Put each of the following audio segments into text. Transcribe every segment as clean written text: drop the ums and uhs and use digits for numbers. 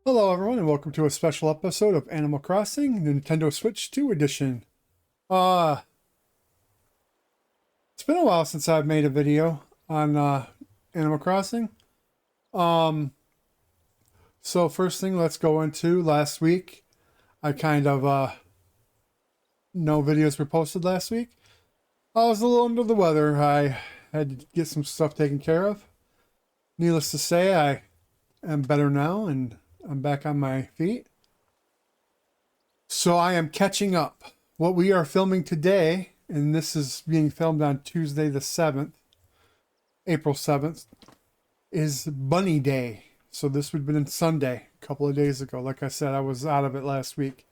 Hello everyone and welcome to a special episode of Animal Crossing Nintendo Switch 2 edition. Uh, it's been a while since I've made a video on Animal Crossing. Um, so first thing, let's go into last week. I kind of no videos were posted last week. I was a little under the weather. I had to get some stuff taken care of. Needless to say, I am better now and I'm back on my feet. So I am catching up. What we are filming today, and this is being filmed on Tuesday the 7th, April 7th, is Bunny Day. So this would have been Sunday, a couple of days ago. Like I said, I was out of it last week.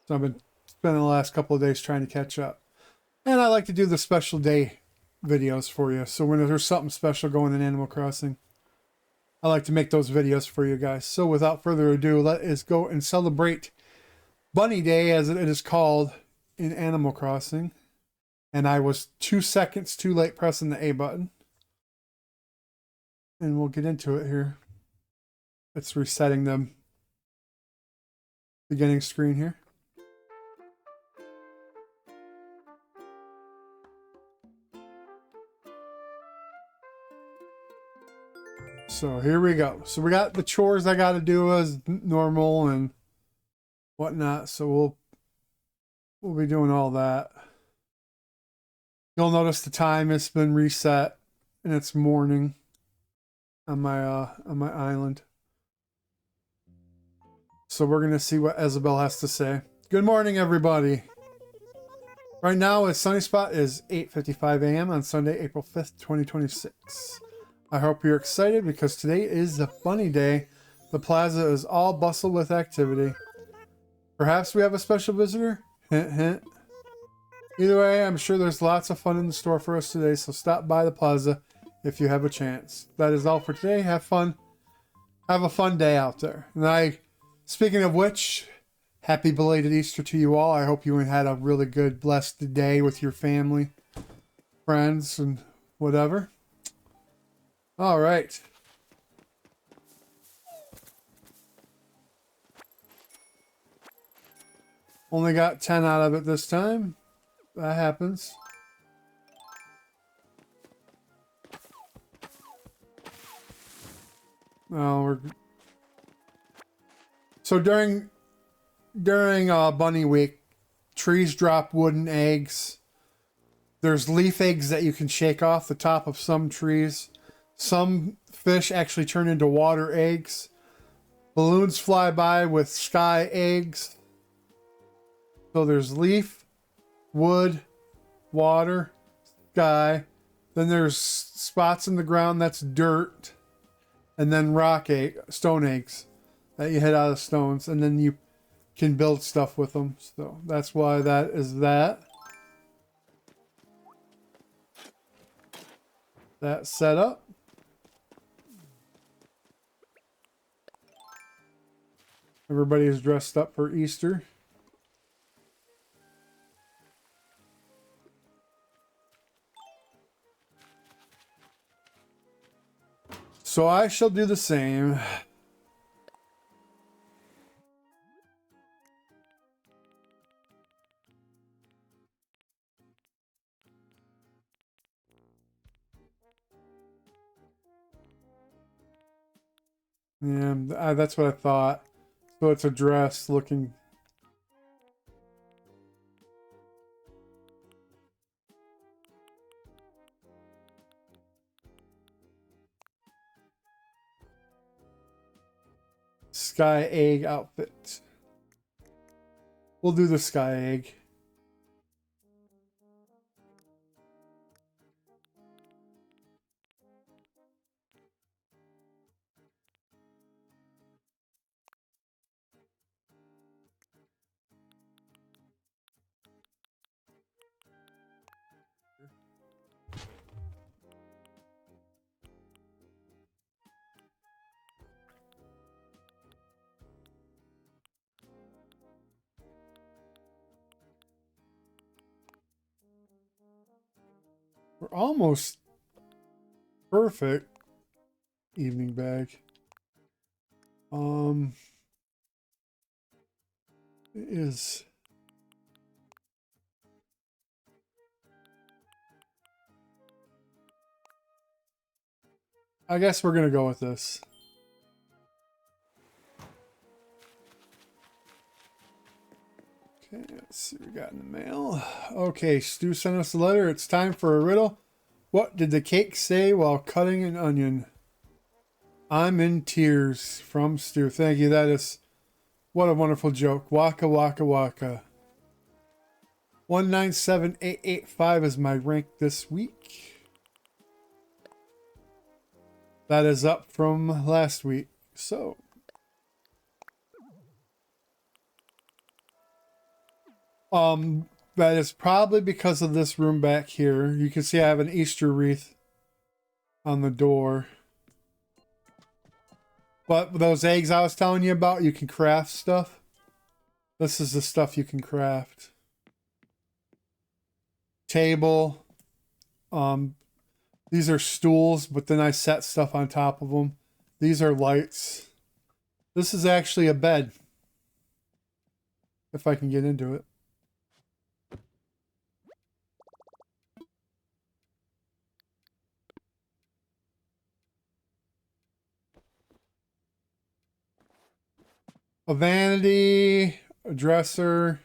So I've been spending the last couple of days trying to catch up. And I like to do the special day videos for you. So when there's something special going in Animal Crossing, I like to make those videos for you guys. So without further ado, let us go and celebrate Bunny Day, as it is called in Animal Crossing. And I was 2 seconds too late pressing the A button. And we'll get into it here. It's resetting the beginning screen here. So here we go. So we got the chores I got to do as normal and whatnot. So we'll be doing all that. You'll notice the time has been reset and it's morning on my island. So we're gonna see what Isabel has to say. Good morning, everybody. Right now, a sunny spot is 8:55 a.m. on Sunday, April 5th, 2026. I hope you're excited because today is the Bunny Day. The plaza is all bustle with activity. Perhaps we have a special visitor? Hint, hint. Either way, I'm sure there's lots of fun in the store for us today, so stop by the plaza if you have a chance. That is all for today. Have fun. Have a fun day out there. And speaking of which, happy belated Easter to you all. I hope you had a really good, blessed day with your family, friends, and whatever. All right. Only got 10 out of it this time. That happens. Oh, so during Bunny Week, trees drop wooden eggs. There's leaf eggs that you can shake off the top of some trees. Some fish actually turn into water eggs. Balloons fly by with sky eggs. So there's leaf, wood, water, sky. Then there's spots in the ground that's dirt. And then stone eggs that you hit out of stones. And then you can build stuff with them. So that's why that is that. That's set up. Everybody is dressed up for Easter. So I shall do the same. Yeah, that's what I thought. So it's a dress looking. Sky egg outfit. We'll do the sky egg. We're almost perfect. Evening bag. It is. I guess we're gonna go with this. Okay, let's see what we got in the mail. Okay, Stu sent us a letter. It's time for a riddle. What did the cake say while cutting an onion? I'm in tears, from Stu. Thank you. That is, what a wonderful joke. Waka waka waka. 197885 is my rank this week. That is up from last week. So that is probably because of this room back here. You can see I have an Easter wreath on the door. But those eggs I was telling you about, you can craft stuff. This is the stuff you can craft. Table. These are stools, but then I set stuff on top of them. These are lights. This is actually a bed. If I can get into it. A vanity, a dresser,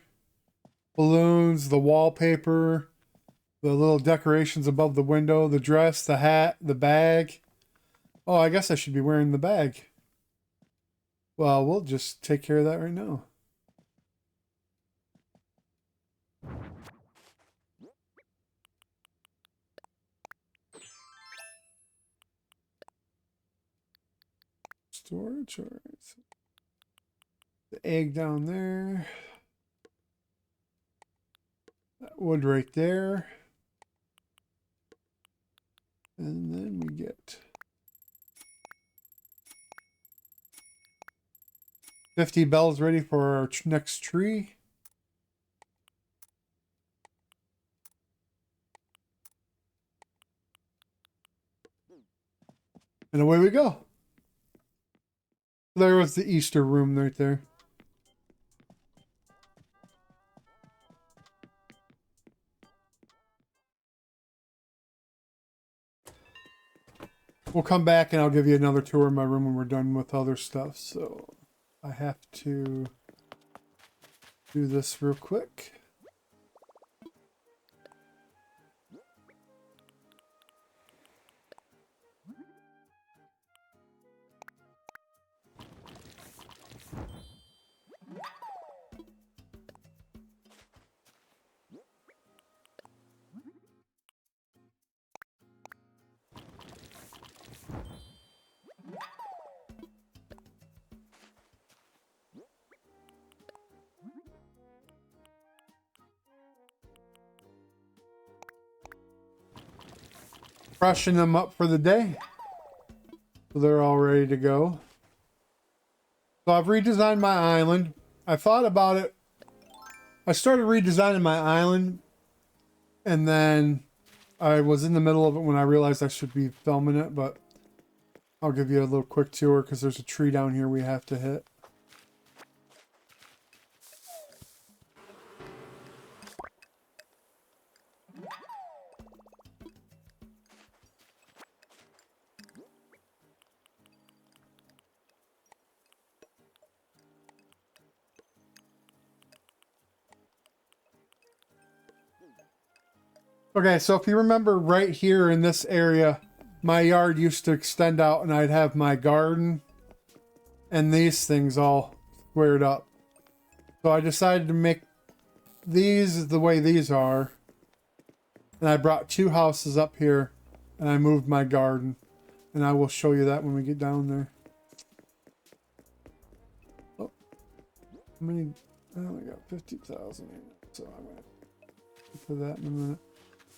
balloons, the wallpaper, the little decorations above the window, the dress, the hat, the bag. Oh, I guess I should be wearing the bag. Well, we'll just take care of that right now. Storage, all right. The egg down there. That wood right there. And then we get 50 bells ready for our next tree. And away we go. There was the Easter room right there. We'll come back and I'll give you another tour of my room when we're done with other stuff. So I have to do this real quick. Freshen them up for the day. So they're all ready to go. So I've redesigned my island. I thought about it. I started redesigning my island and then I was in the middle of it when I realized I should be filming it, but I'll give you a little quick tour because there's a tree down here we have to hit. Okay, so if you remember right here in this area, my yard used to extend out and I'd have my garden and these things all squared up. So I decided to make these the way these are. And I brought two houses up here and I moved my garden. And I will show you that when we get down there. Oh, how many? I only got 50,000 in it, so I'm going to put that in a minute.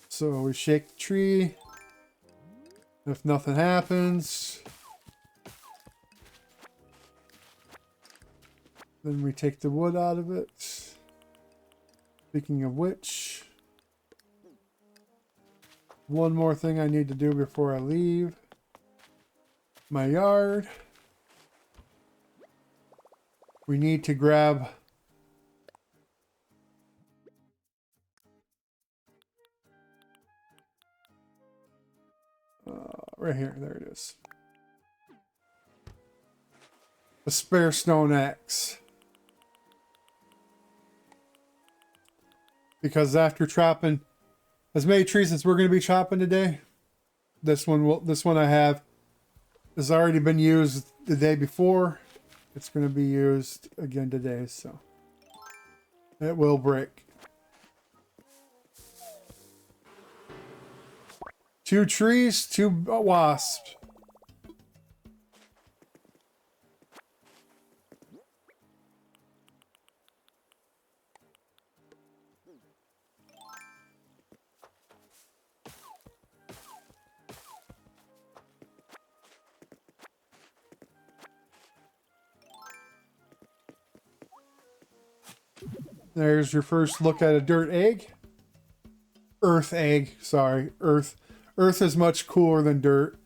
So we shake the tree. If nothing happens, then we take the wood out of it. Speaking of which, one more thing I need to do before I leave my yard. We need to grab right here. There it is. A spare stone axe. Because after chopping as many trees as we're going to be chopping today, this one I have has already been used the day before. It's going to be used again today, so it will break. 2 trees, 2 wasps. There's your first look at a dirt egg. Earth egg, sorry. Earth is much cooler than dirt.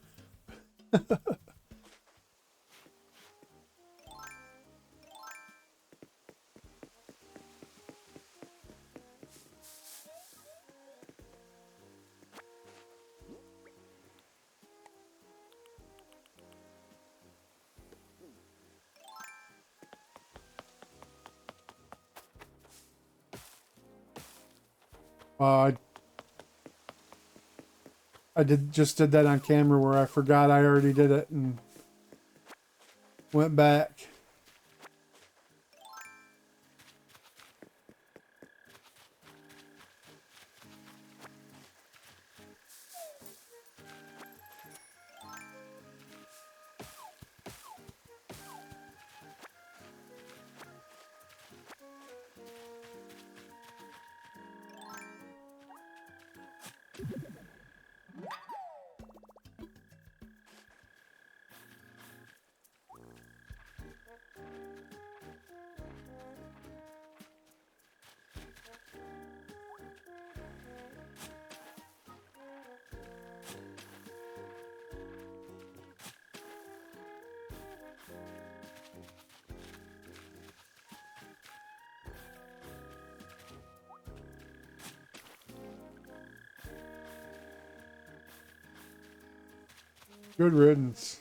I just did that on camera where I forgot I already did it and went back. Good riddance.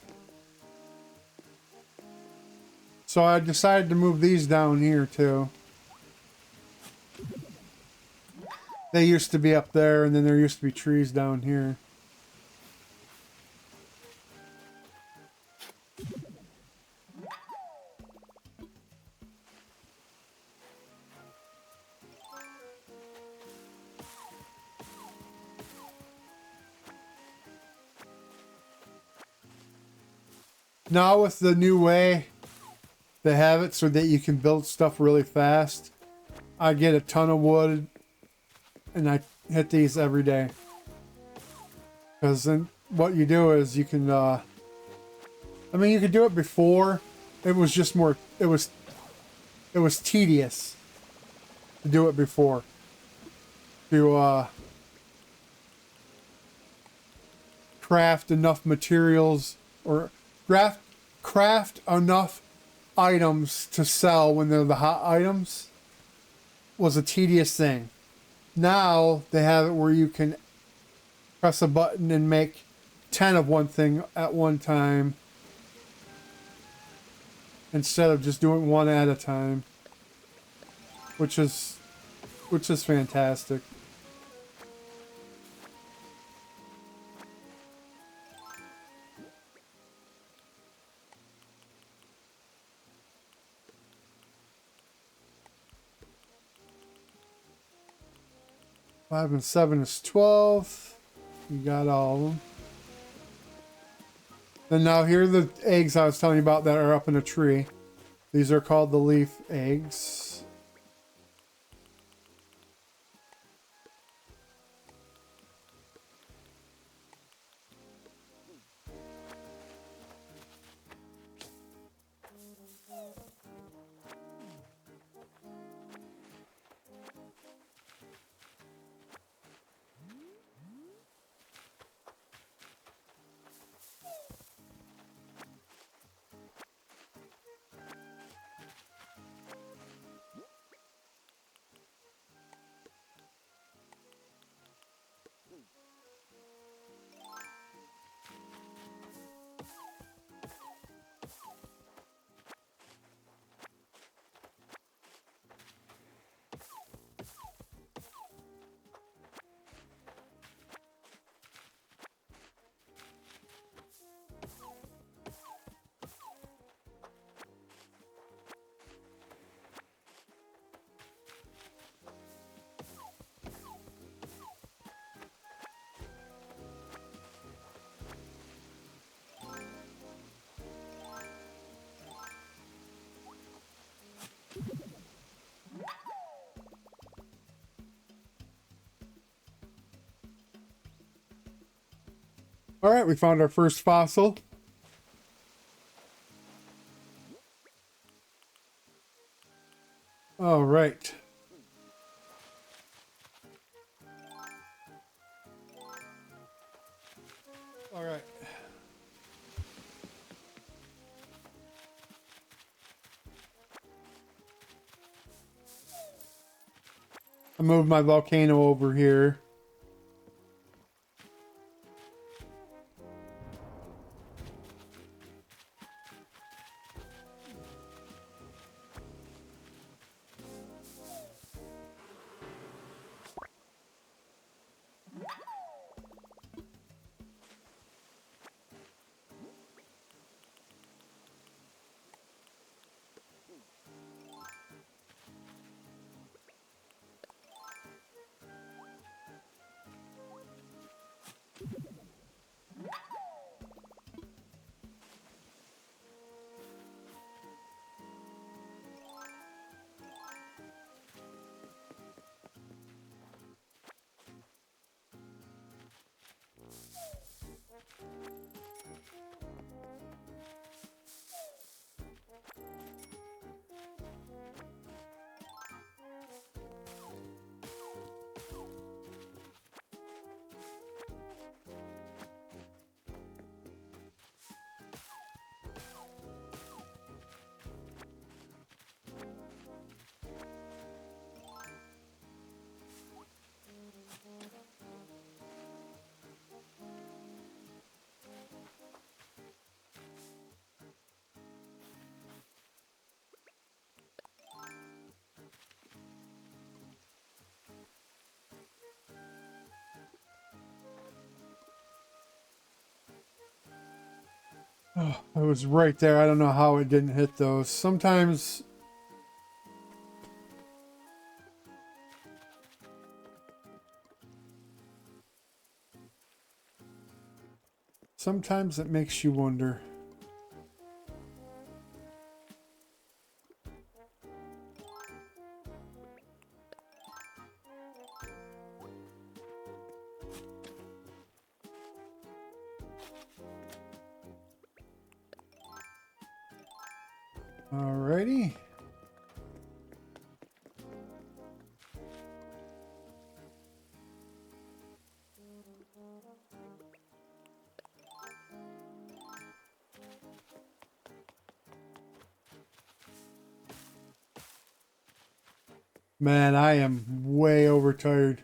So I decided to move these down here too. They used to be up there, and then there used to be trees down here. Now with the new way they have it so that you can build stuff really fast, I get a ton of wood and I hit these every day. Because then what you do is you can, I mean, you could do it before. It was just more, it was tedious to do it before. To, craft enough materials or craft enough items to sell when they're the hot items was a tedious thing. Now they have it where you can press a button and make 10 of one thing at one time instead of just doing one at a time, which is fantastic. Five and 7 is 12. You got all of them. And now here are the eggs I was telling you about that are up in a tree. These are called the leaf eggs. All right, we found our first fossil. All right. All right. I moved my volcano over here. Oh, I was right there. I don't know how it didn't hit those. Sometimes it makes you wonder. Alrighty. Man, I am way overtired.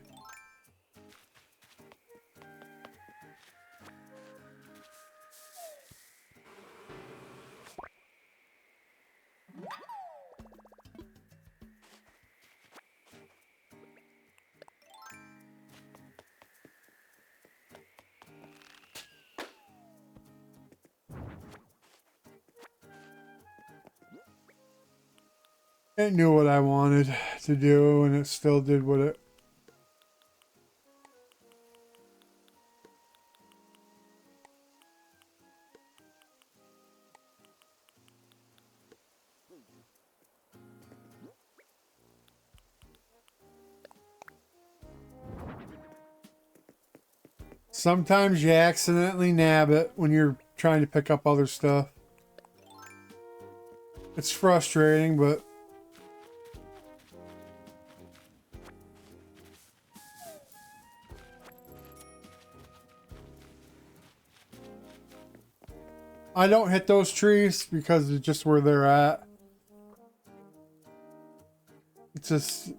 It knew what I wanted to do, and it still did what it... Sometimes you accidentally nab it when you're trying to pick up other stuff. It's frustrating, but... I don't hit those trees because it's just where they're at. It's just...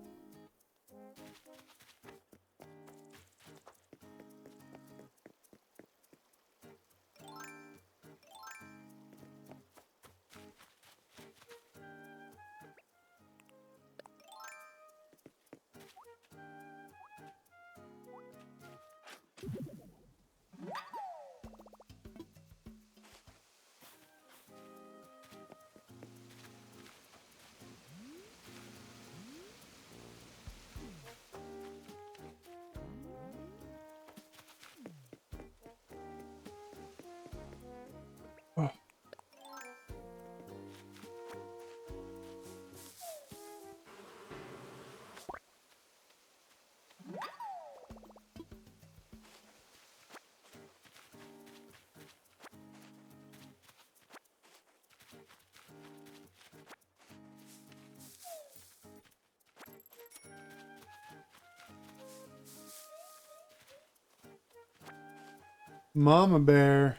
Mama bear.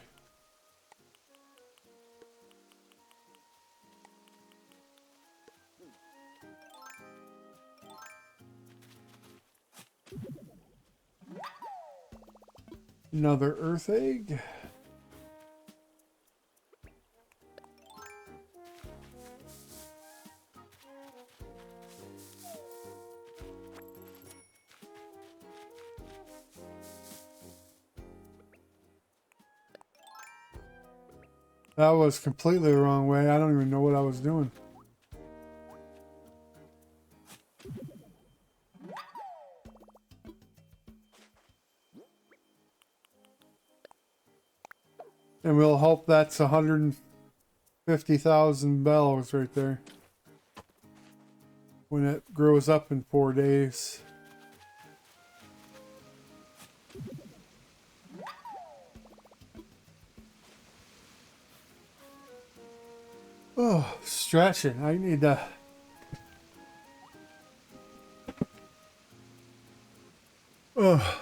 Another earth egg. That was completely the wrong way. I don't even know what I was doing. And we'll hope that's 150,000 bells right there. When it grows up in 4 days. Oh, stretching. I need to... Oh.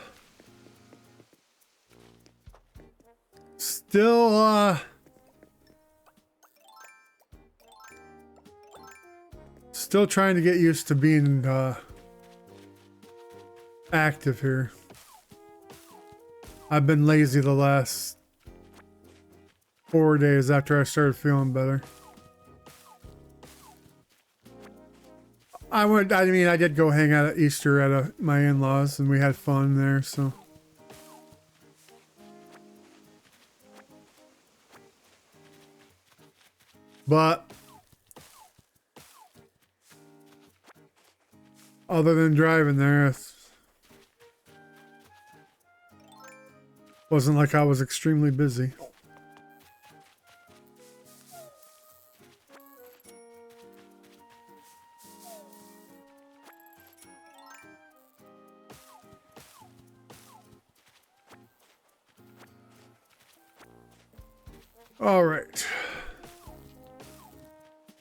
Still trying to get used to being active here. I've been lazy the last 4 days after I started feeling better. I did go hang out at Easter at my in-laws, and we had fun there, so. But other than driving there, it wasn't like I was extremely busy. All right.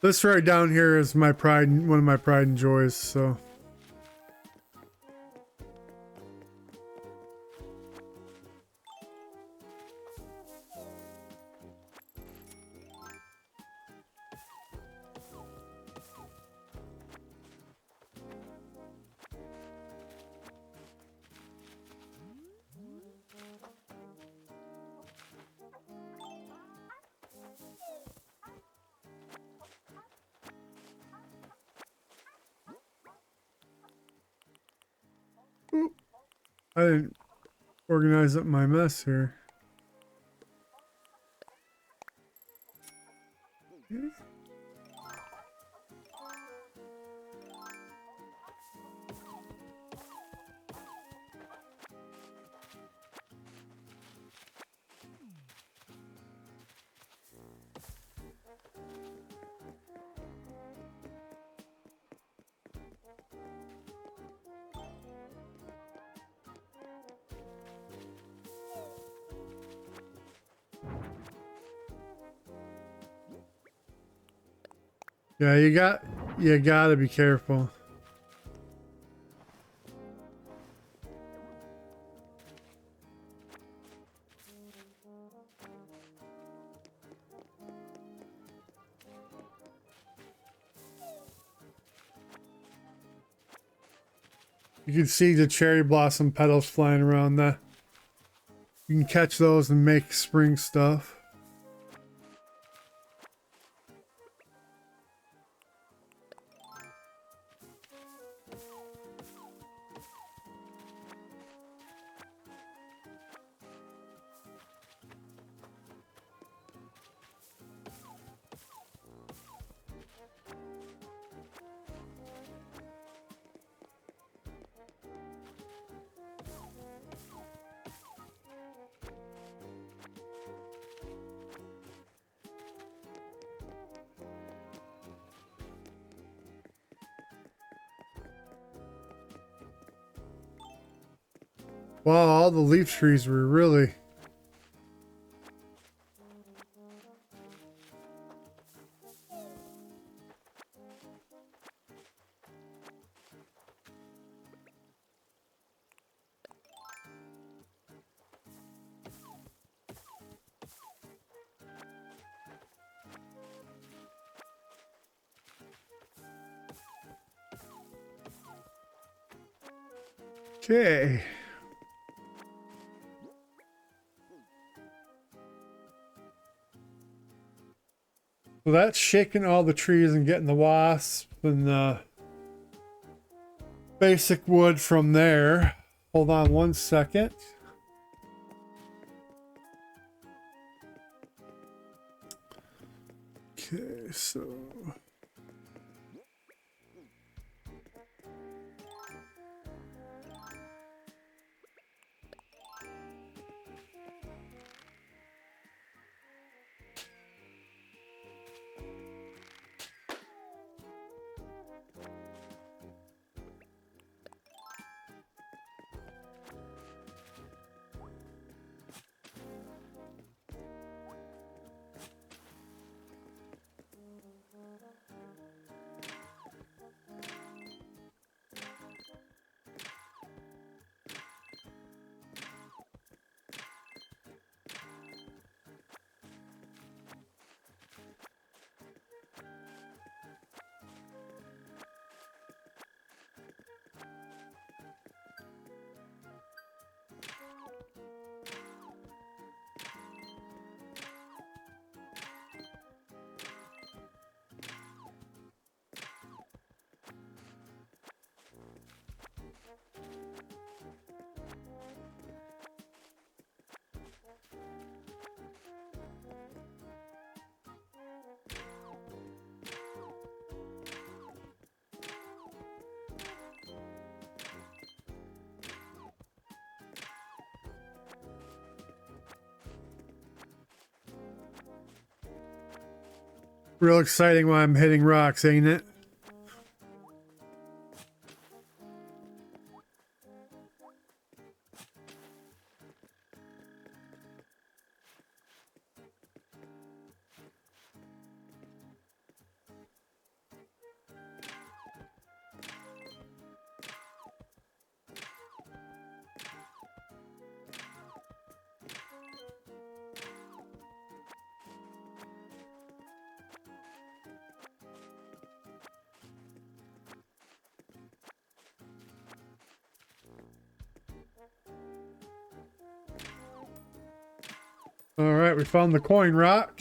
This right down here is my pride, one of my pride and joys, so. I didn't organize up my mess here. Yeah, you gotta be careful. You can see the cherry blossom petals flying around that. You can catch those and make spring stuff. Wow, all the leaf trees were really... Okay. So that's shaking all the trees and getting the wasp and the basic wood from there. Hold on one second. Okay, so... Real exciting when I'm hitting rocks, ain't it? All right, we found the coin rock.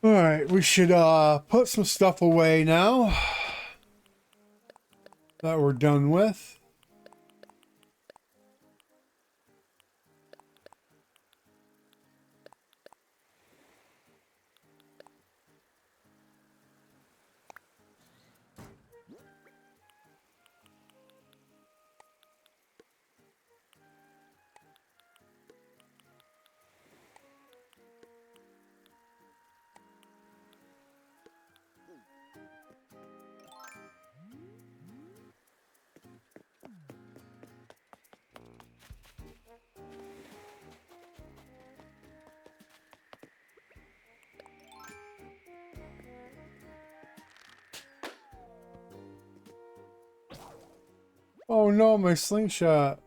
All right, we should put some stuff away now that we're done with. Oh no, my slingshot.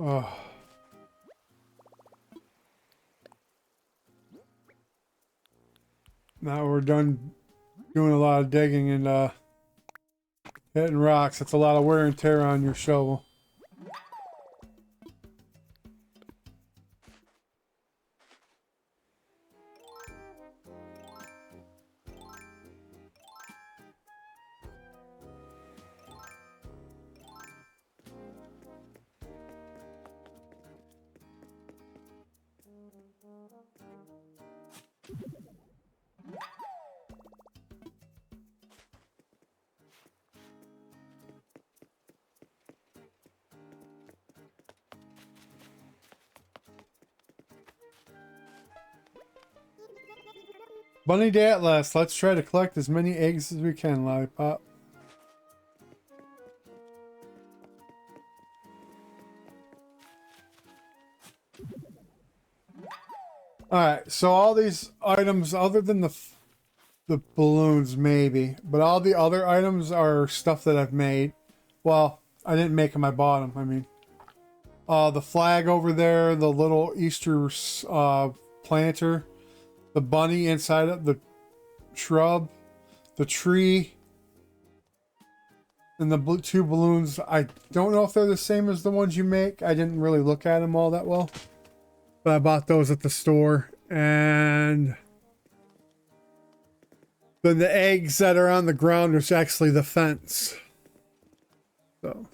Oh. Now we're done doing a lot of digging and hitting rocks. It's a lot of wear and tear on your shovel. Bunny day at last. Let's try to collect as many eggs as we can, Lollipop. Alright, so all these items, other than the balloons, maybe, but all the other items are stuff that I've made. Well, I didn't make them, I bought them. I mean, the flag over there, the little Easter planter, the bunny inside of the shrub, the tree, and the two balloons. I don't know if they're the same as the ones you make. I didn't really look at them all that well. But I bought those at the store. And then the eggs that are on the ground is actually the fence. So.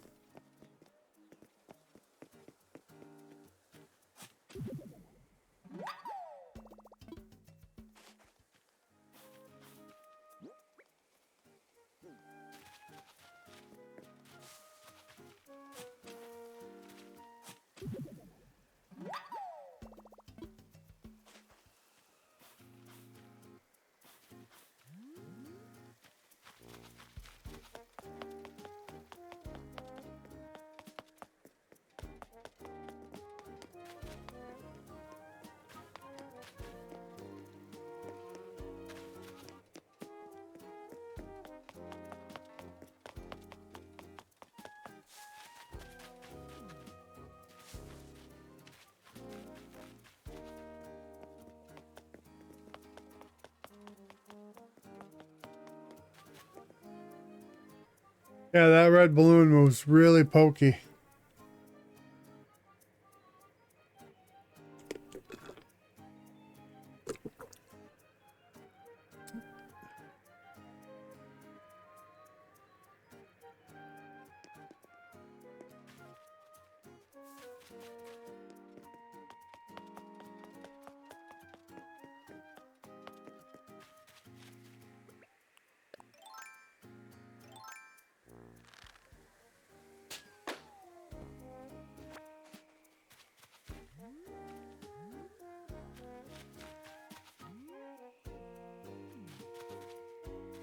Yeah, that red balloon was really pokey.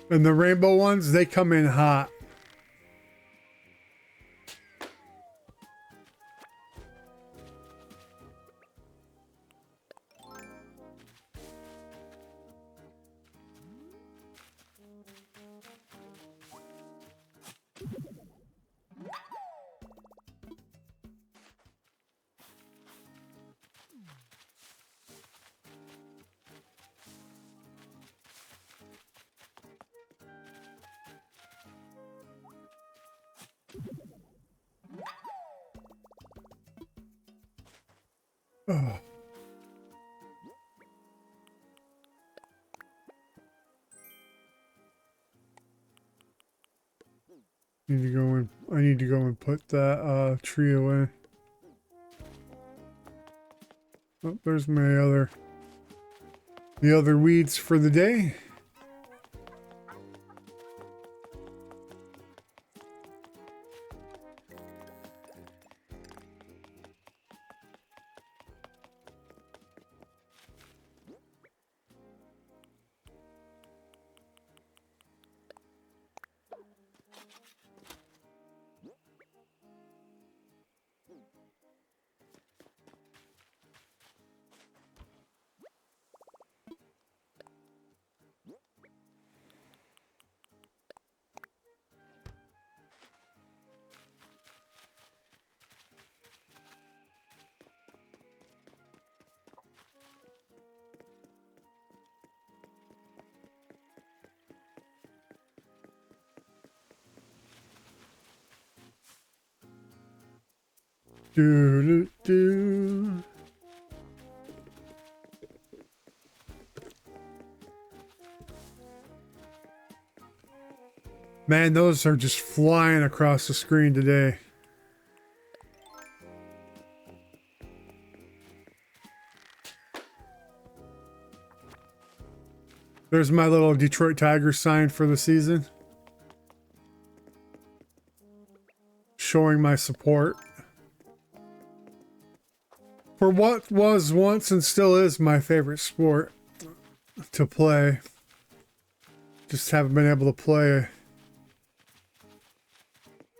And the rainbow ones, they come in hot. Oh. Need to go and I need to go and put that tree away. Oh, there's my the other weeds for the day. Do, do, do. Man, those are just flying across the screen today. There's my little Detroit Tigers sign for the season. Showing my support for what was once and still is my favorite sport to play. Just haven't been able to play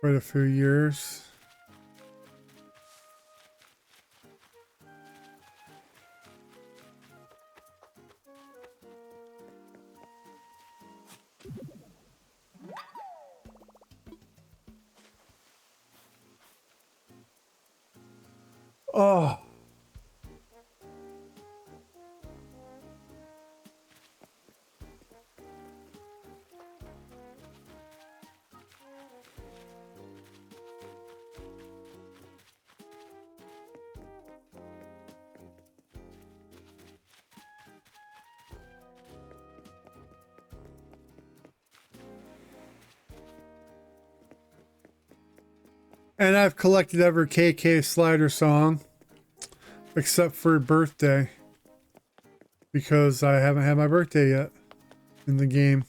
quite a few years. Oh. And I've collected every KK Slider song except for birthday, because I haven't had my birthday yet in the game.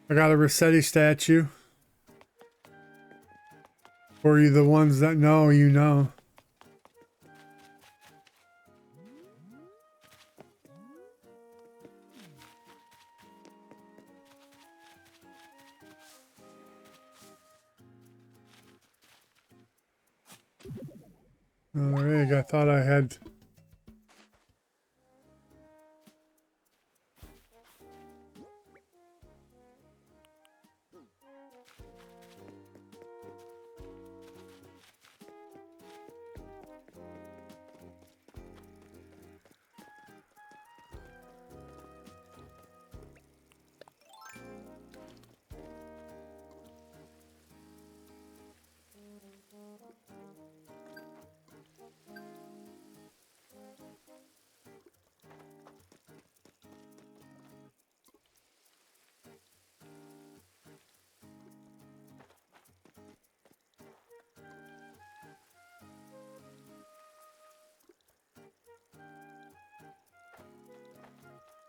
I got a Rossetti statue. For you, the ones that know, you know. Alright, I thought I had...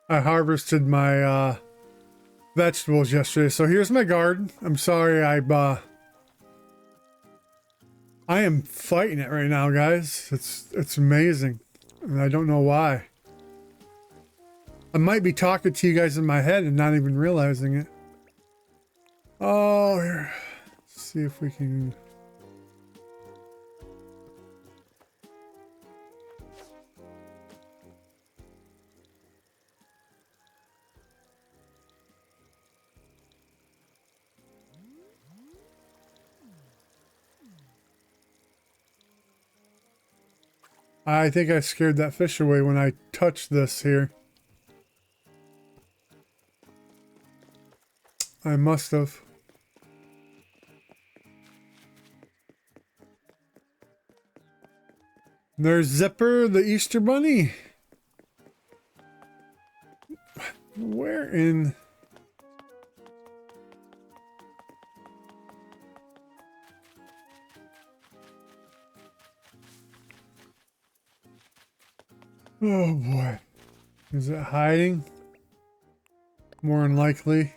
I harvested my vegetables yesterday, so here's my garden. I'm sorry, I am fighting it right now, guys. It's amazing, and I don't know why. I might be talking to you guys in my head and not even realizing it. Oh, here. Let's see if we can... I think I scared that fish away when I touched this here. I must have. There's Zipper, the Easter Bunny. Where in... Oh boy. Is it hiding? More than likely.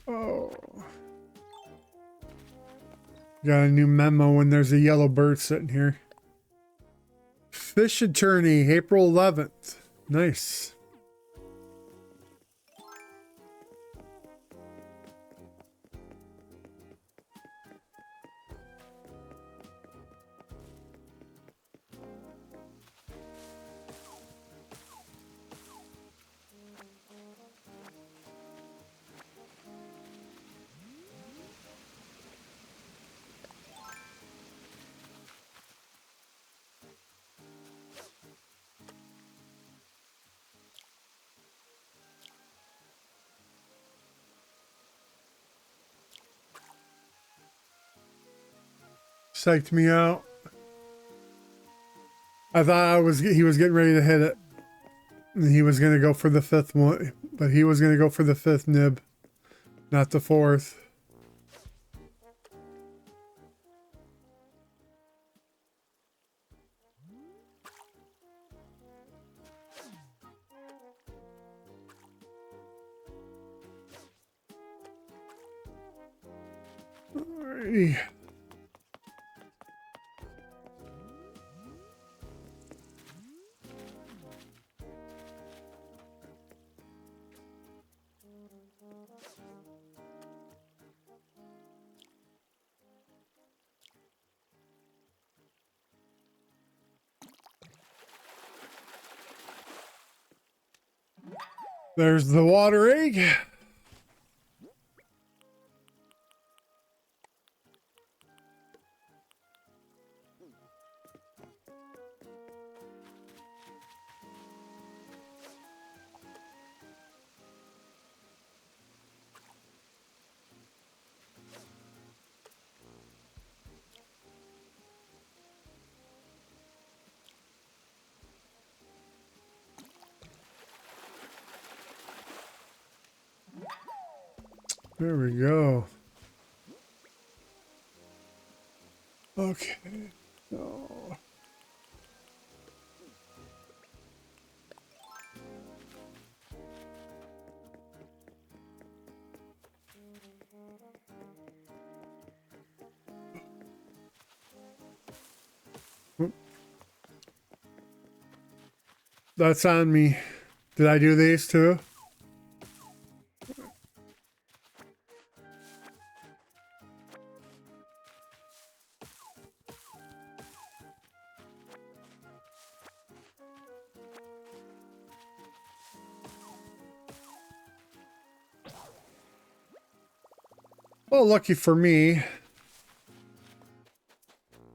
Oh. Got a new memo when there's a yellow bird sitting here. Fish attorney, April 11th. Nice. Psyched me out. I thought he was getting ready to hit it. And he was going to go for the 5th one, but he was going to go for the 5th nib, not the 4th. Alrighty. There's the water egg. There we go. Okay. So. That's on me. Did I do these too? Well, lucky for me,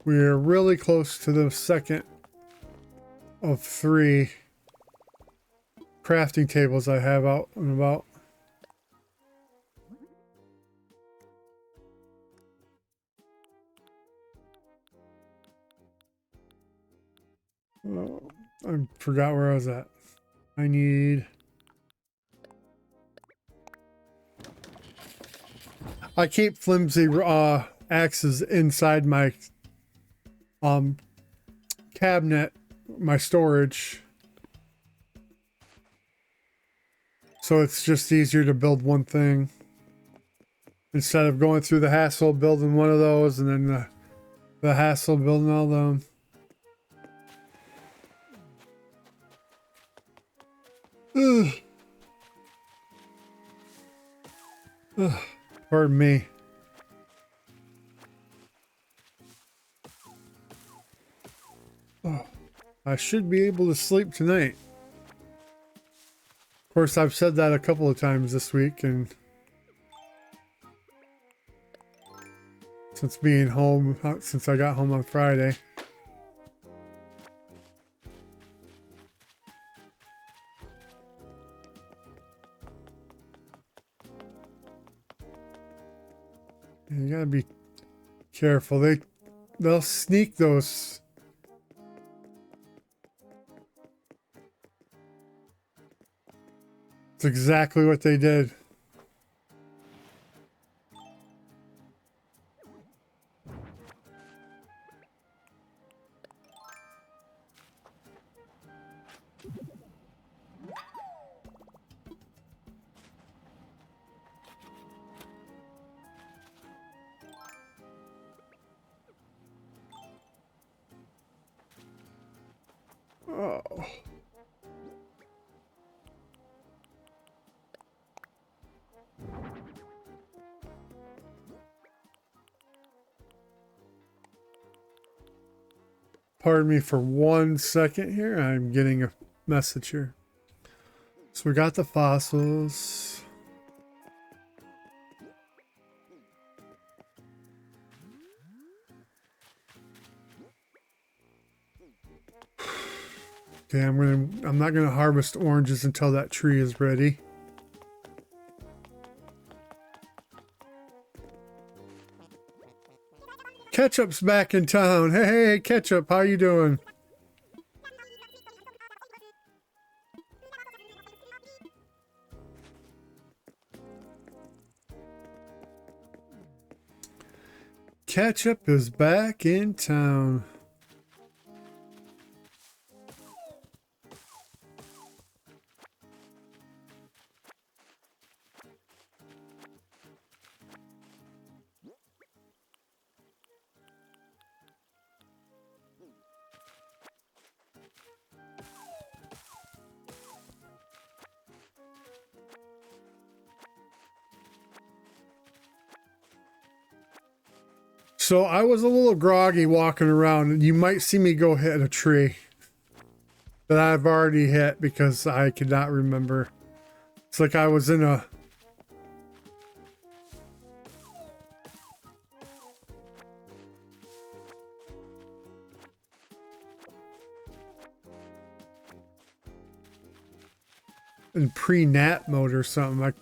we're really close to the 2nd of 3 crafting tables I have out and about. Oh, I forgot where I was at. I need... I keep flimsy axes inside my cabinet, my storage. So it's just easier to build one thing instead of going through the hassle of building one of those and then the hassle of building all them. Ugh. Ugh. Pardon me. Oh, I should be able to sleep tonight. Of course, I've said that a couple of times this week, and since being home, since I got home on Friday. You gotta be careful. They'll sneak those. It's exactly what they did. Pardon me for 1 second here. I'm getting a message here. So we got the fossils. Okay, I'm not gonna harvest oranges until that tree is ready. Ketchup's back in town. Hey, Ketchup, how you doing? Ketchup is back in town. So I was a little groggy walking around, and you might see me go hit a tree that I've already hit because I could not remember. It's like I was in a... in pre-nap mode or something. Like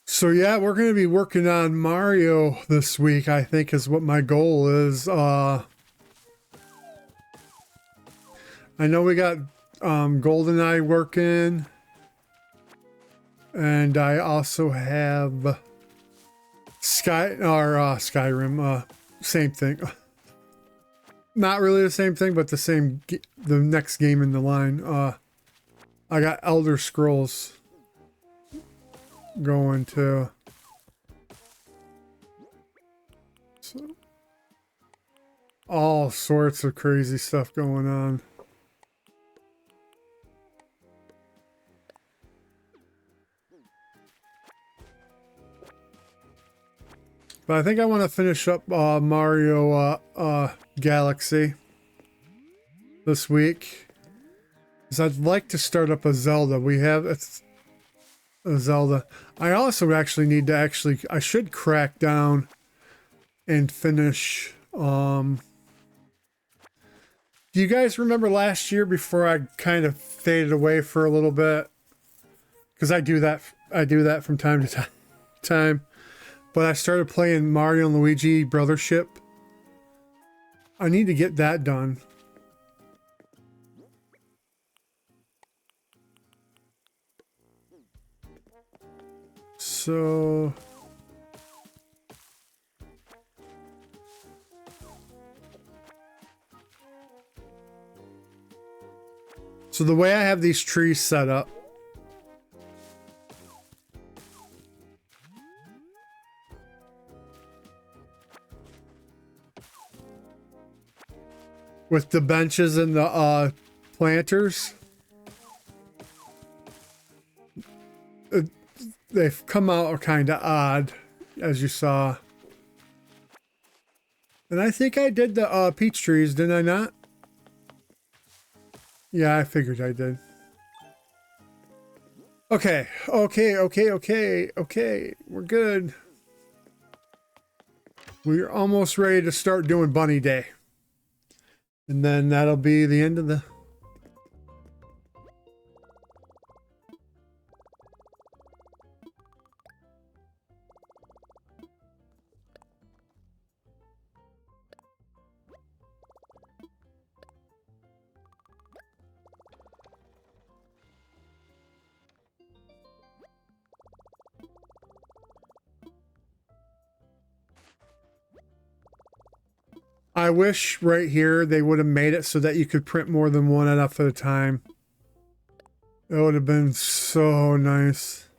so yeah, we're going to be working on Mario this week, I think is what my goal is. I know we got GoldenEye working, and I also have Skyrim, same thing. Not really the same thing, but the next game in the line. I got Elder Scrolls going to. So, all sorts of crazy stuff going on. But I think I want to finish up Mario Galaxy this week, because I'd like to start up a Zelda. We have a Zelda. I also actually need to I should crack down and finish. Do you guys remember last year before I kind of faded away for a little bit? Because I do that from time to time. But I started playing Mario and Luigi Brothership. I need to get that done. So the way I have these trees set up, with the benches and the planters, they've come out kind of odd, as you saw. And I think I did the peach trees, didn't I not? Yeah, I figured I did. Okay. We're good. We're almost ready to start doing Bunny Day. And then that'll be the end of the... I wish right here they would have made it so that you could print more than one enough at a time. It would have been so nice.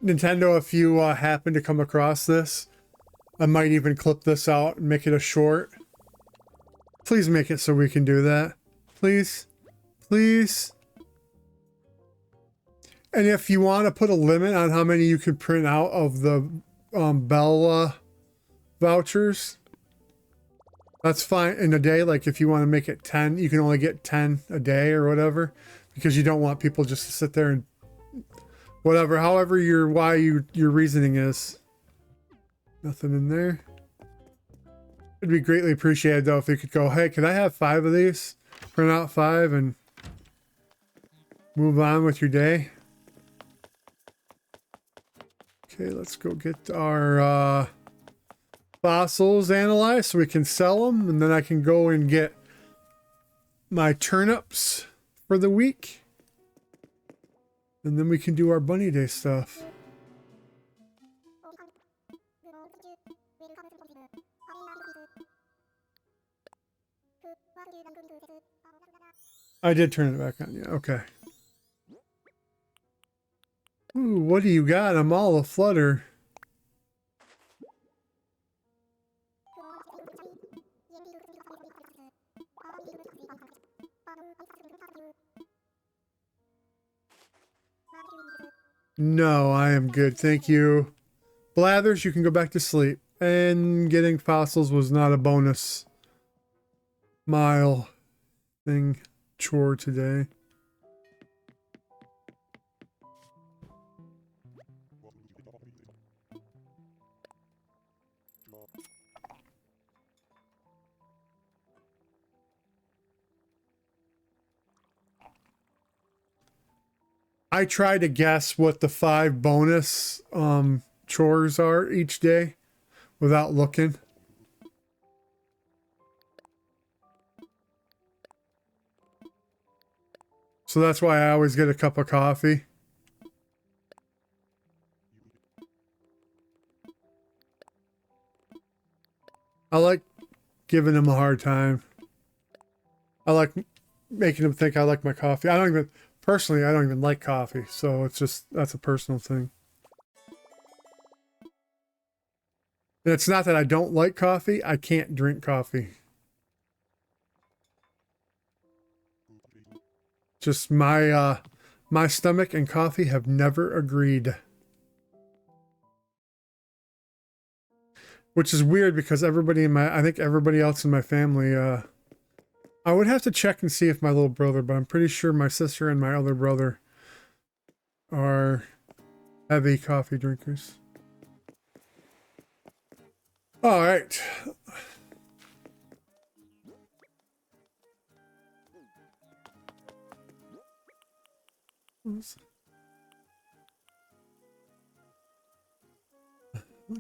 Nintendo, if you happen to come across this, I might even clip this out and make it a short. Please make it so we can do that. Please. Please. And if you want to put a limit on how many you can print out of the Bell vouchers, that's fine in a day. Like if you want to make it 10, you can only get 10 a day or whatever, because you don't want people just to sit there and whatever, however your reasoning is. Nothing in there. It'd be greatly appreciated though if you could go, hey, can I have 5 of these? Print out 5 and move on with your day. Okay, let's go get our fossils analyzed so we can sell them, and then I can go and get my turnips for the week, and then we can do our bunny day stuff. I did turn it back on, yeah, okay. Ooh, what do you got? I'm all aflutter. No, I am good, thank you. Blathers, you can go back to sleep. And getting fossils was not a bonus mile thing chore today. I try to guess what the 5 bonus chores are each day without looking. So that's why I always get a cup of coffee. I like giving them a hard time. I like making them think I like my coffee. Personally, I don't even like coffee, so it's just, that's a personal thing. And it's not that I don't like coffee, I can't drink coffee. Just my stomach and coffee have never agreed. Which is weird because I think everybody else in my family, I would have to check and see if my little brother, but I'm pretty sure my sister and my other brother are heavy coffee drinkers. All right.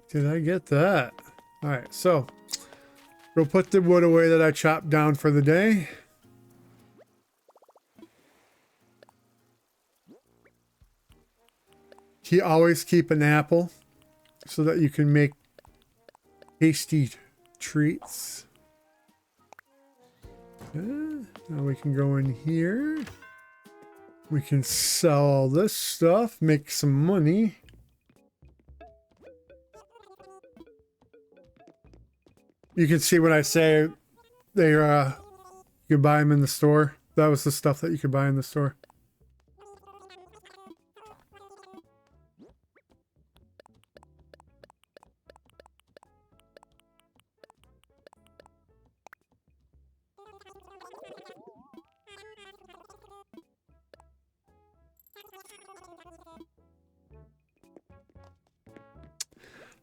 Did I get that? All right, so go put the wood away that I chopped down for the day. Always keep an apple so that you can make tasty treats. Okay, now we can go in here. We can sell all this stuff, make some money. You can see when I say they you can buy them in the store. That was the stuff that you could buy in the store.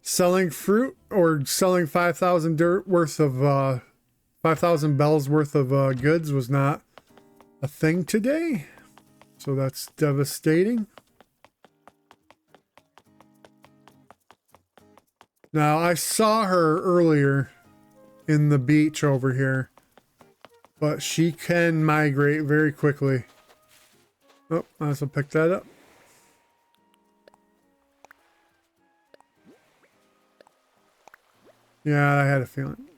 Selling fruit or selling 5,000 worth of 5,000 bells worth of goods was not a thing today, so that's devastating. Now I saw her earlier in the beach over here, but she can migrate very quickly. Oh, I also pick that up. Yeah, I had a feeling.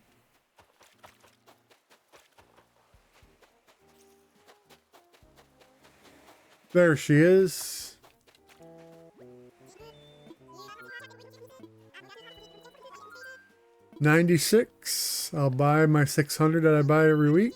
There she is. $96. I'll buy my 600 that I buy every week.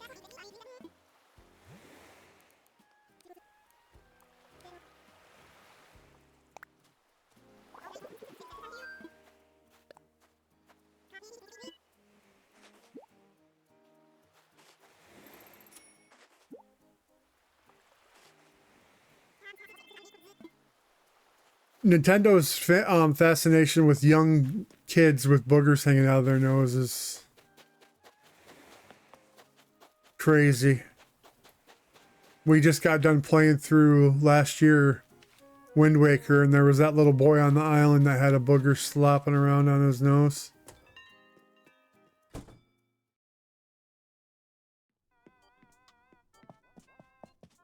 Nintendo's fascination with young kids with boogers hanging out of their noses. Crazy. We just got done playing through last year Wind Waker, and there was that little boy on the island that had a booger slopping around on his nose.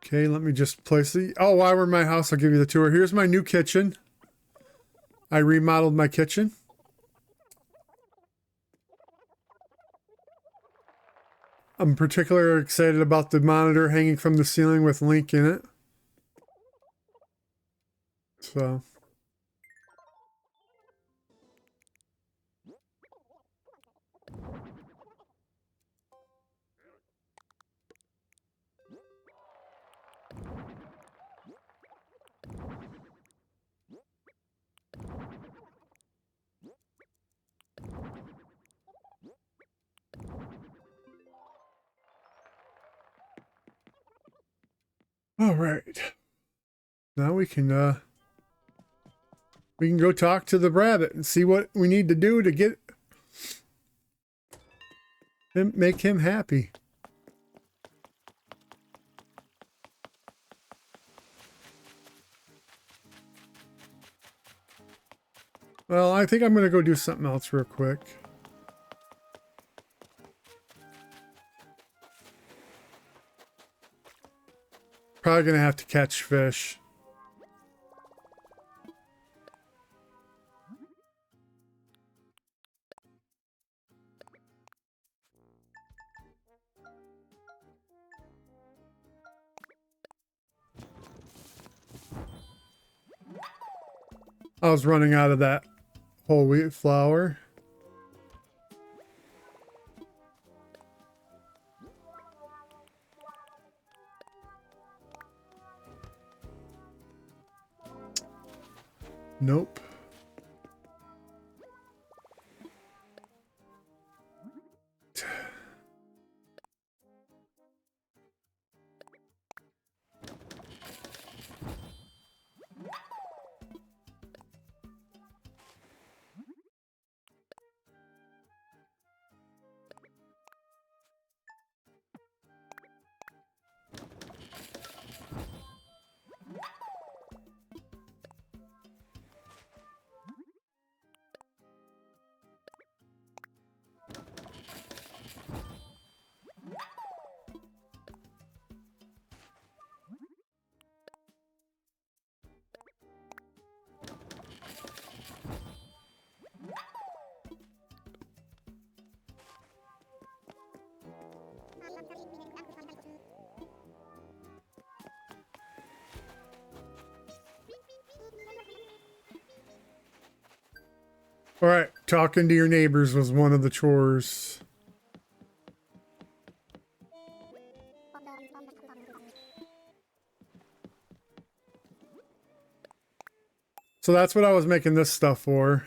Okay, let me just place the... Oh, while we're in my house, I'll give you the tour. Here's my new kitchen. I remodeled my kitchen. I'm particularly excited about the monitor hanging from the ceiling with Link in it. So... All right. Now we can go talk to the rabbit and see what we need to do to get him, make him happy. Well, I think I'm going to go do something else real quick. Probably going to have to catch fish. I was running out of that whole wheat flour. Nope. All right, talking to your neighbors was one of the chores. So that's what I was making this stuff for.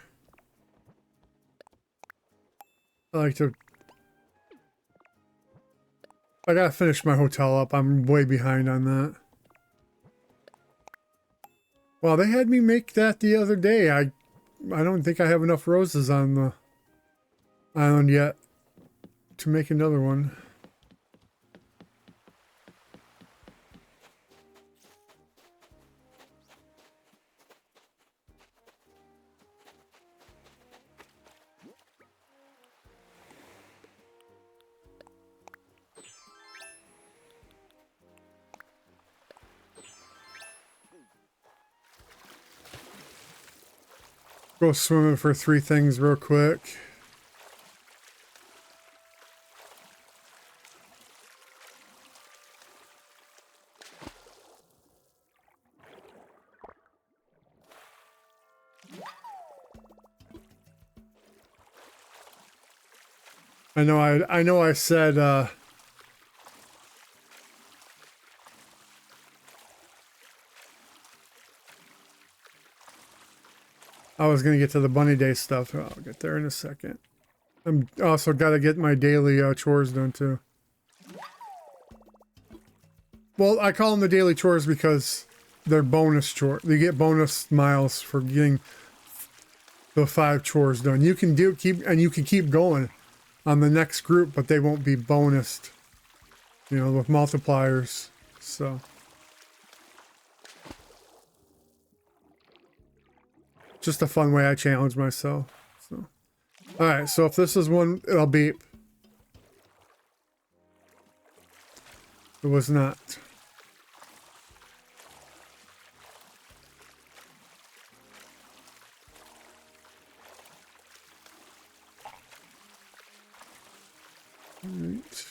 I gotta finish my hotel up. I'm way behind on that. Well, they had me make that the other day. I don't think I have enough roses on the island yet to make another one. Go swimming for 3 things real quick. I know I said I was gonna get to the bunny day stuff. I'll get there in a second. I'm also gotta get my daily chores done too. Well, I call them the daily chores because they're bonus chores. You get bonus miles for getting the 5 chores done. You can keep going on the next group, but they won't be bonused, you know, with multipliers. So just a fun way I challenge myself. So all right, so if this is one, it'll beep. It was not. All right.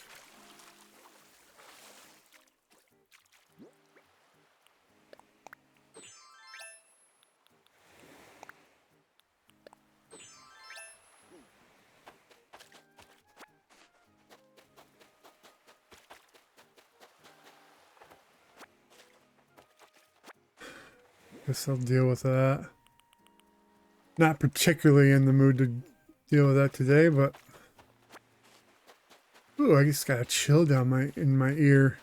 Guess I'll deal with that. Not particularly in the mood to deal with that today, but ooh, I just got a chill down in my ear.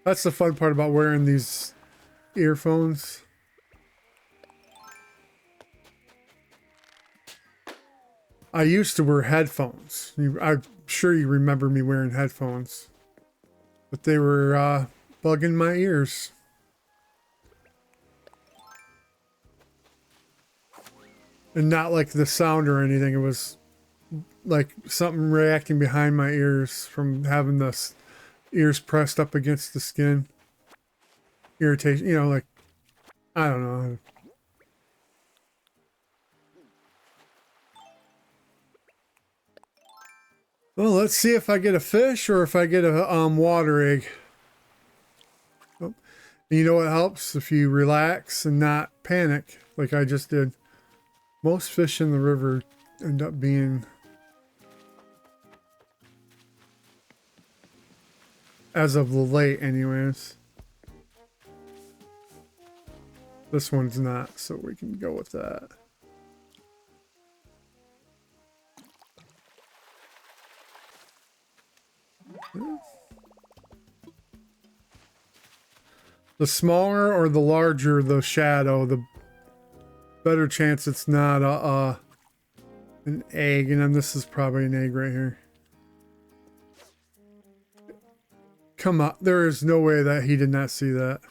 That's the fun part about wearing these earphones. I used to wear headphones. I'm sure you remember me wearing headphones, but they were bugging my ears. And not like the sound or anything. It was like something reacting behind my ears from having the ears pressed up against the skin. Irritation, you know, like, I don't know. Well, let's see if I get a fish or if I get a water egg. Oh. You know what helps? If you relax and not panic like I just did. Most fish in the river end up being, as of late anyways. This one's not, so we can go with that. The smaller or the larger the shadow, the better chance it's not an egg. And then this is probably an egg right here. Come on, there is no way that he did not see that.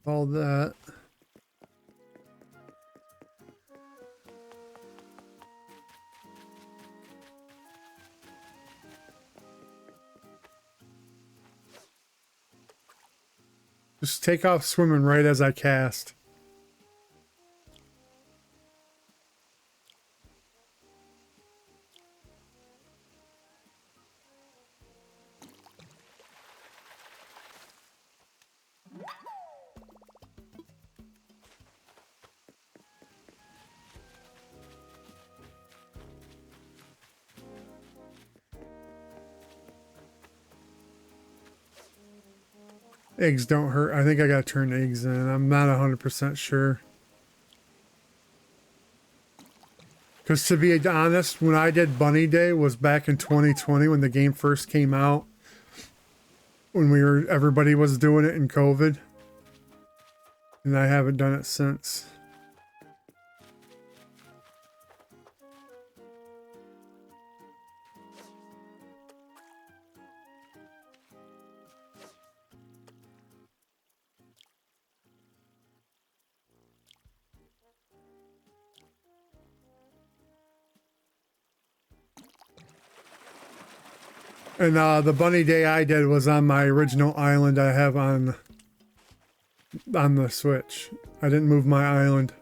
All that. Just take off swimming right as I cast. Eggs don't hurt. I think I gotta turn eggs in. I'm not 100% sure. Because to be honest, when I did Bunny Day was back in 2020 when the game first came out. When everybody was doing it in COVID. And I haven't done it since. And the Bunny Day I did was on my original island I have on the Switch. I didn't move my island.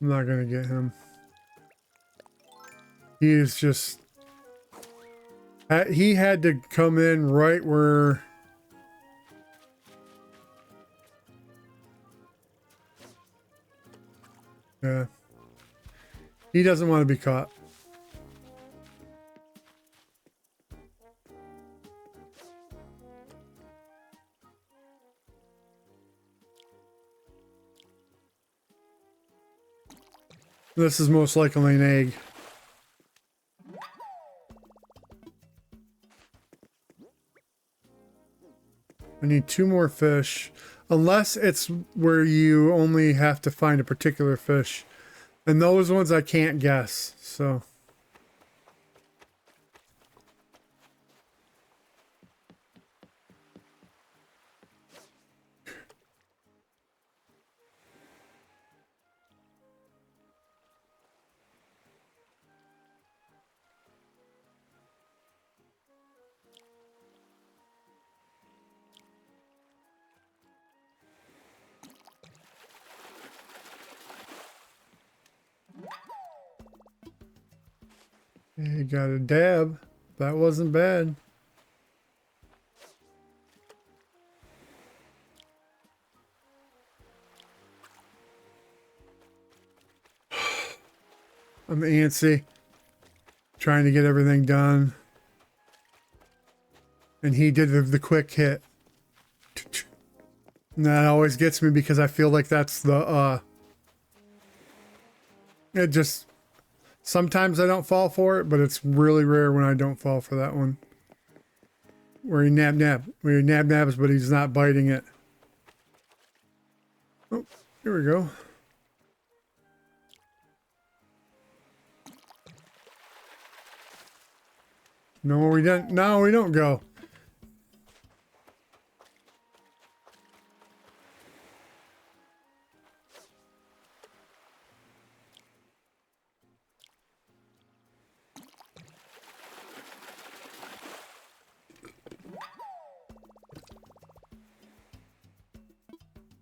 I'm not gonna get him. He is just... He had to come in right where... Yeah. He doesn't want to be caught. This is most likely an egg. I need 2 more fish. Unless it's where you only have to find a particular fish. And those ones I can't guess, so... You got a dab. That wasn't bad. I'm antsy. Trying to get everything done. And he did the quick hit. And that always gets me because I feel like that's the, it just... Sometimes I don't fall for it, but it's really rare when I don't fall for that one. Where he where he nabs, but he's not biting it. Oh, here we go. No, we don't. No, we don't go.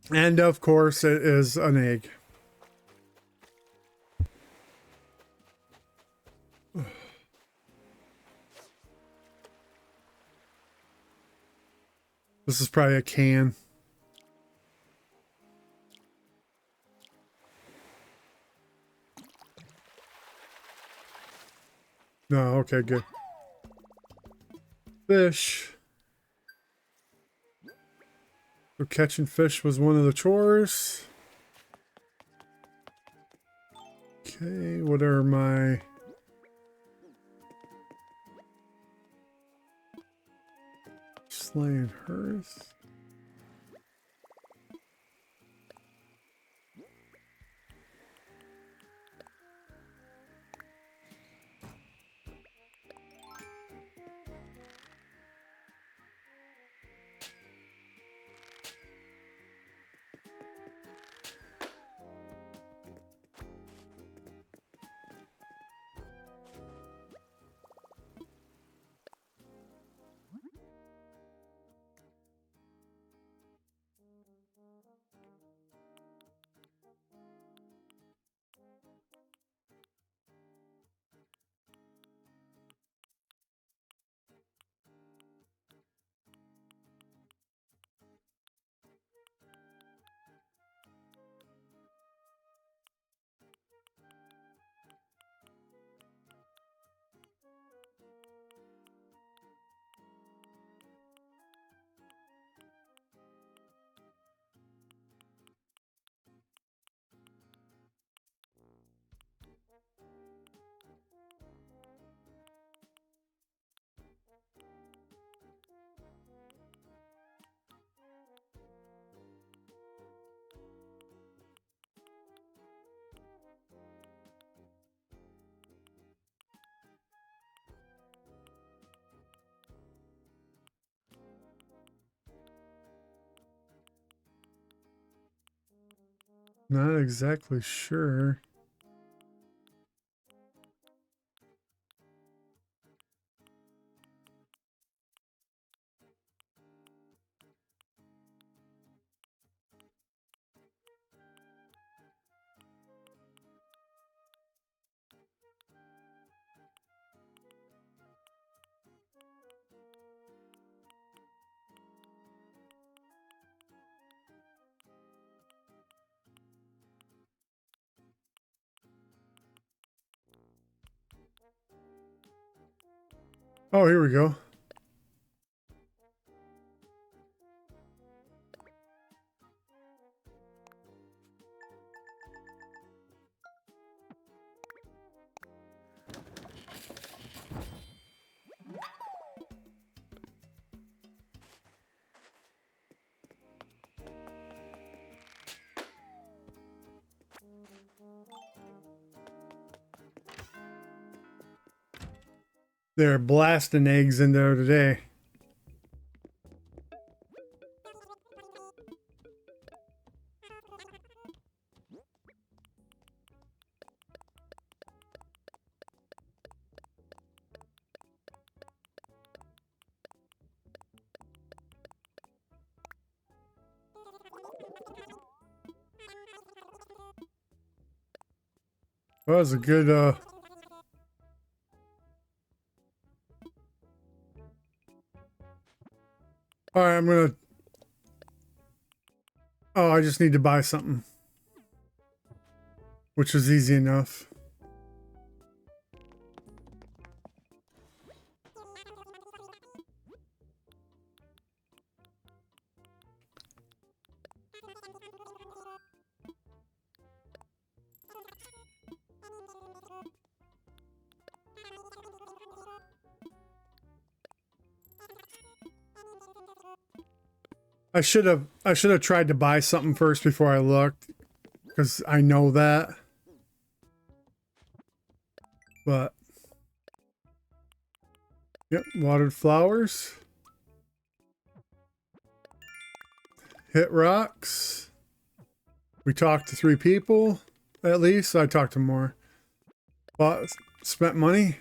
And of course, it is an egg. This is probably a can. No, okay, good. Fish. So catching fish was one of the chores. Okay, what are my... Slaying hers? Not exactly sure. Oh, here we go. They're blasting eggs in there today. Well, that was a good, all right, I'm gonna, oh, I just need to buy something, which was easy enough. I should have tried to buy something first before I looked, because I know that. But yep, watered flowers. Hit rocks. We talked to 3 people, at least. I talked to more. Bought, spent money.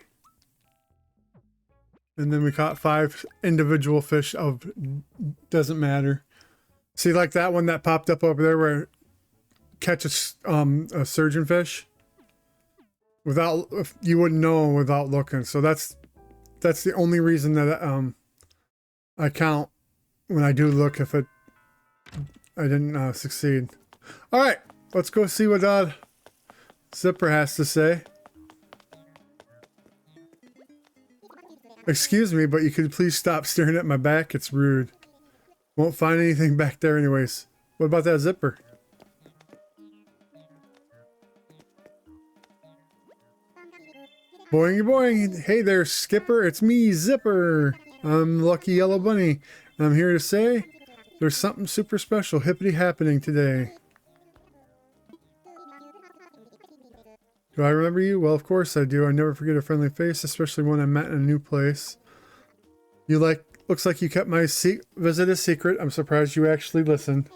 And then we caught 5 individual fish of doesn't matter. See, like that one that popped up over there where catch a surgeon fish without, you wouldn't know without looking. So that's the only reason that I count when I do look if I didn't succeed. All right, let's go see what Zipper has to say. Excuse me, but you could please stop staring at my back. It's rude. Won't find anything back there anyways. What about that zipper? Boing boing. Hey there, Skipper. It's me, Zipper. I'm Lucky Yellow Bunny. I'm here to say there's something super special hippity happening today. Do I remember you? Well, of course I do. I never forget a friendly face, especially when I'm met in a new place. Looks like you kept my visit a secret. I'm surprised you actually listened.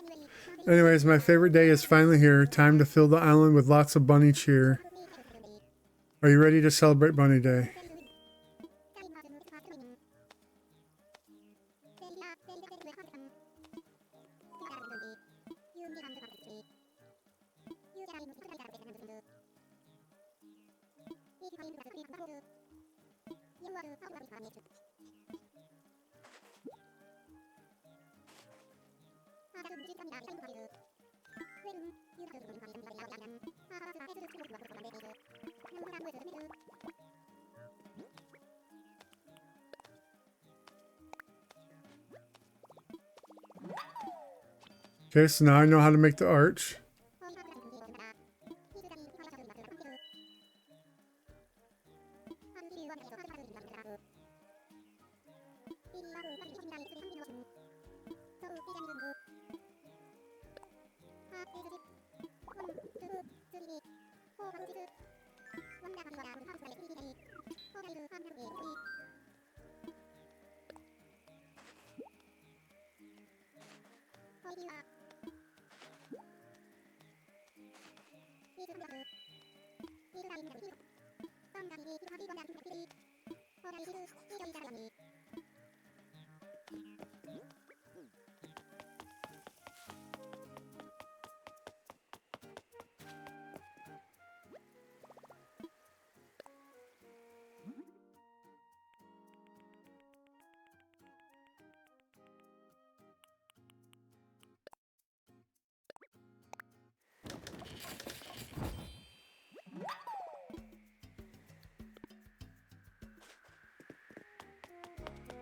Anyways, my favorite day is finally here. Time to fill the island with lots of bunny cheer. Are you ready to celebrate Bunny Day? Okay, so now I know how to make the arch.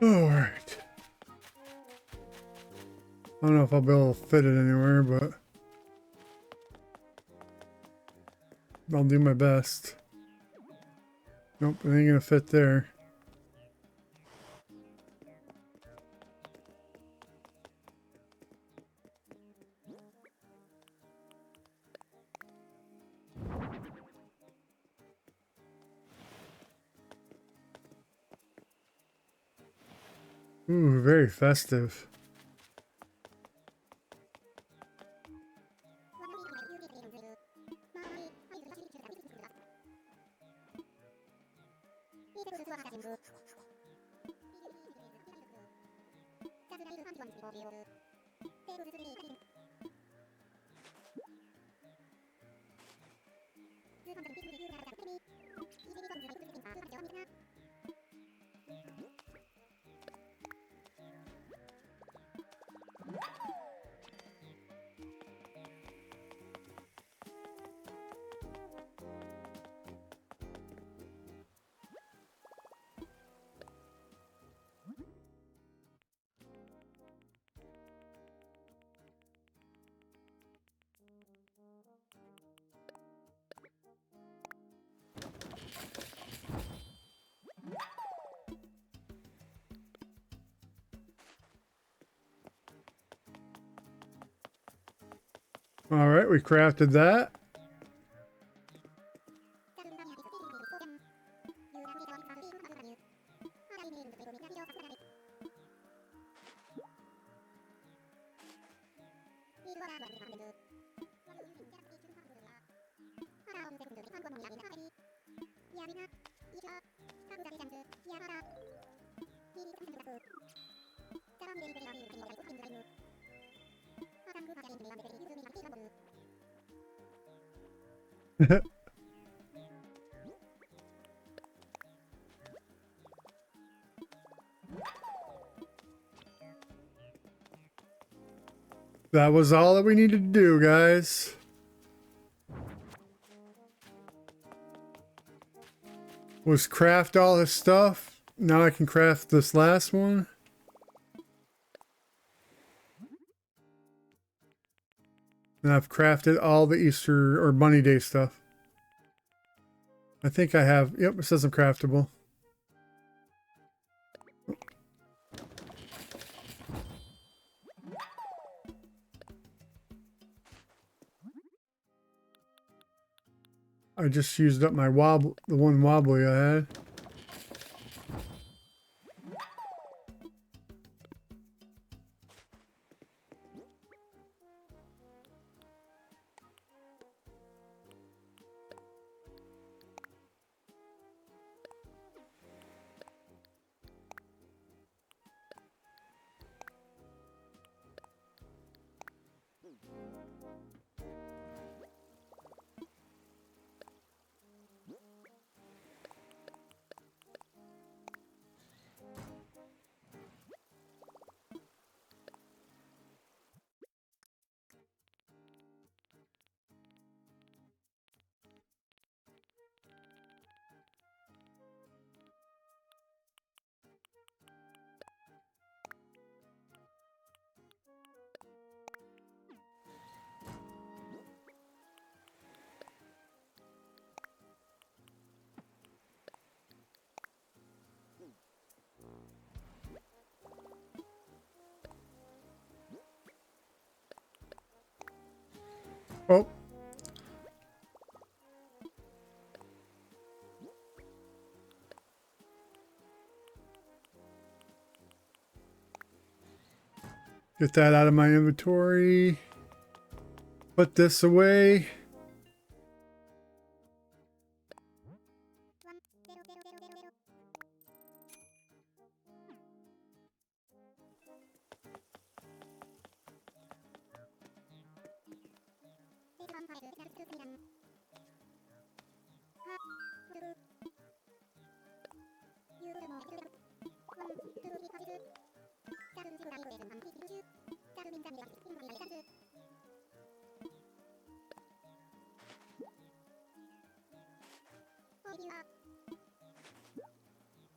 All right. I don't know if I'll be able to fit it anywhere, but I'll do my best. Nope, it ain't gonna fit there. Ooh, very festive. All right, we crafted that. That was all that we needed to do, guys. Was craft all this stuff. Now I can craft this last one. And I've crafted all the Easter or Bunny Day stuff. I think I have. Yep, it says I'm craftable. I just used up my wobble, the one wobbly I had. Oh. Get that out of my inventory. Put this away.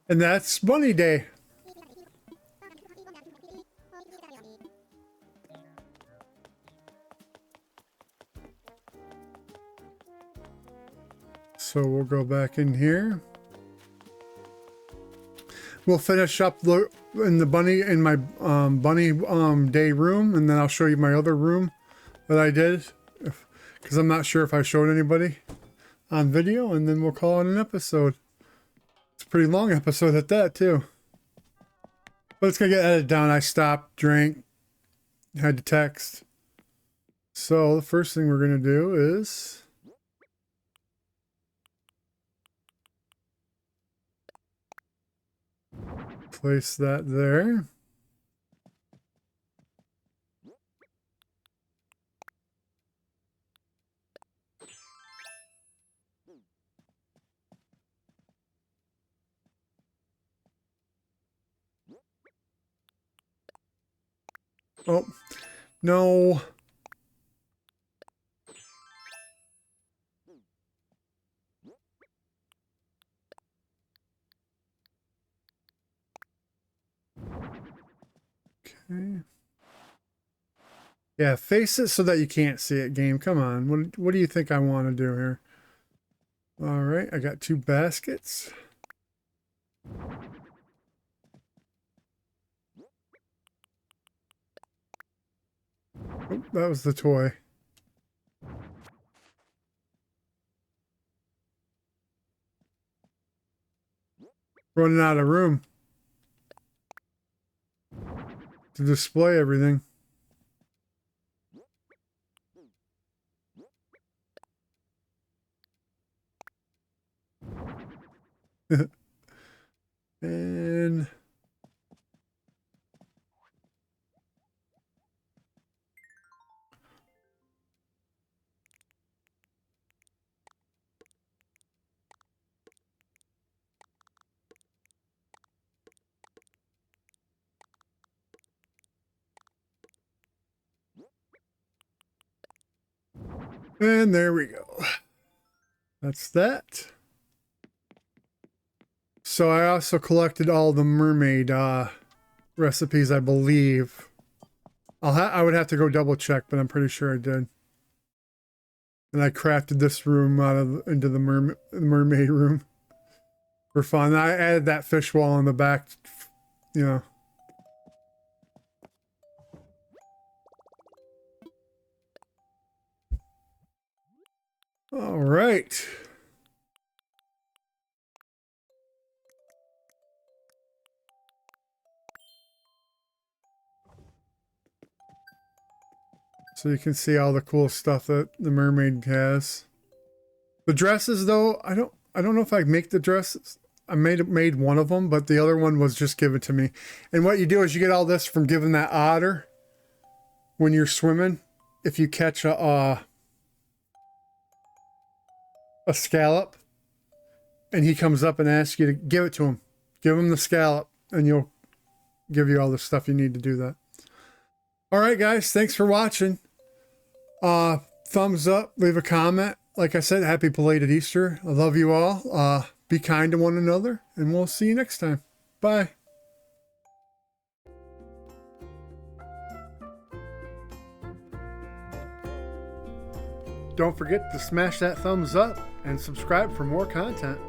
And that's Bunny Day. So we'll go back in here. We'll finish up in the bunny in my bunny day room, and then I'll show you my other room that I did, because I'm not sure if I showed anybody on video, and then we'll call it an episode. It's a pretty long episode at that too, but it's gonna get edited down. I stopped, drank, had to text. So the first thing we're gonna do is place that there. Oh, no. Okay. Yeah, face it so that you can't see it, game. Come on. What do you think I want to do here? All right, I got 2 baskets. Oh, that was the toy. Running out of room to display everything. And there we go. That's that. So I also collected all the mermaid recipes, I believe. I would have to go double check, but I'm pretty sure I did. And I crafted this room into the mermaid room for fun. I added that fish wall in the back, you know. All right. So you can see all the cool stuff that the mermaid has. The dresses, though, I don't know if I make the dresses. I made one of them, but the other one was just given to me. And what you do is you get all this from giving that otter when you're swimming. If you catch a scallop, and he comes up and asks you to give it to him, give him the scallop, and you'll give you all the stuff you need to do that. All right, guys, thanks for watching. Thumbs up, leave a comment. Like I said, happy belated Easter. I love you all. Be kind to one another, and we'll see you next time. Bye. Don't forget to smash that thumbs up and subscribe for more content.